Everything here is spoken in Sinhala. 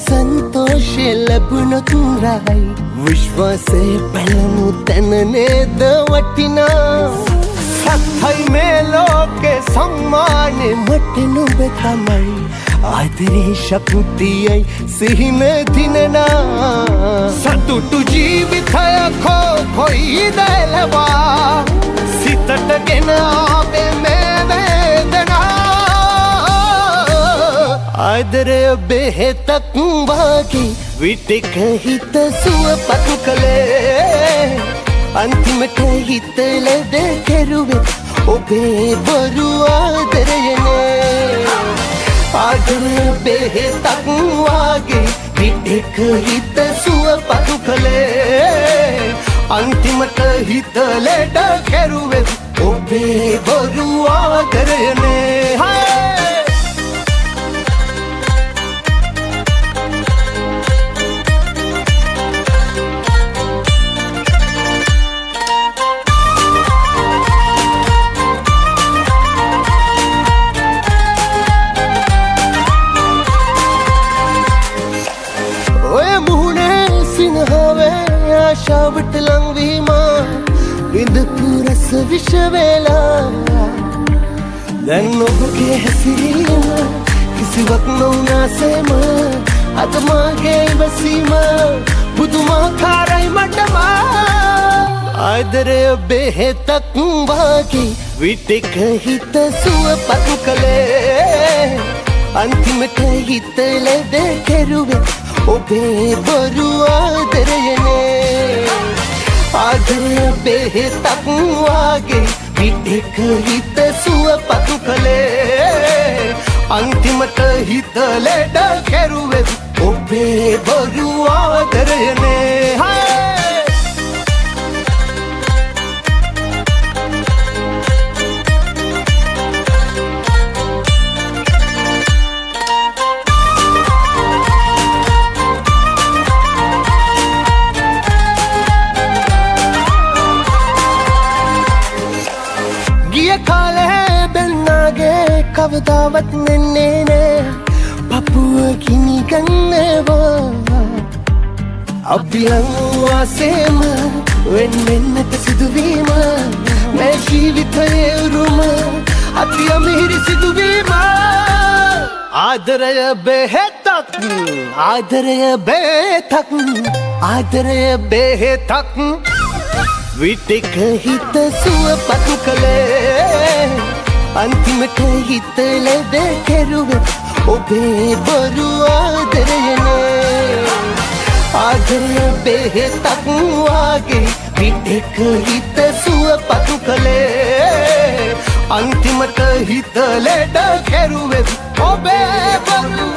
संतोषे लැබුණොත් රයි විශ්වාසයේ පැලමු තැන නේද වටිනා සත්‍යයි මේ ලෝකේ සම්මානේ මට නුඹ තමයි ආදරේ ශක්තියයි සිහින දිනනා සතුටු ජීවිතයක් කොයිද ලැබා සිතට ගෙන ආවේ මේ වේදනා ආදරය බෙහෙතක් වාගේ විටක හිත සුවපත් කළේ අන්තිමට හිත ලෙඩ කෙරුවේ ඔබේ බොරු ආදරයනේ ආදරය බෙහෙතක් වාගේ විටක හිත සුවපත් කළේ අන්තිමට හිත ලෙඩ කෙරුවේ ඔබේ බොරු ආදරයනේ ආශාවට ලංවීම විඳපු රස විෂ වේලා දැන් ඔබගේ හැසිරීම කිසිවක් නොවුනාසේම අද මාගේ ඉවසීම පුදුමාකාරයි මටම ආදරය බෙහෙතක් වාගේ විටක හිත සුවපත් කළේ අන්තිමට හිත ලෙඩ කෙරුවේ ඔබේ බොරු ආදරයනේ ආදරය බෙහෙතක් වාගේ විටක හිත සුවපත් කළේ අන්තිමට හිත ලෙඩ කෙරුවේ ඔබේ බොරු ආදරයනේ කවදාවත් නෙන්නේ නෑ පපුව ගිනි ගන්නවා අපි ලංවාසේම වෙන් වෙන්නට සිදුවීම මේ ජීවිතයේ උරුම අති අමිහිරි සිදුවීම ආදරය බෙහෙතක් ආදරය බෙහෙතක් ආදරය බෙහෙතක් විටක හිත සුවපත් කළේ අන්තිමට හිත ලෙඩ කෙරුවේ ඔබේ බොරු ආදරයනේ ආදරය බෙහෙතක් වාගේ විටක හිත සුවපත් කළේ අන්තිමට හිත ලෙඩ කෙරුවේ ඔබේ බොරු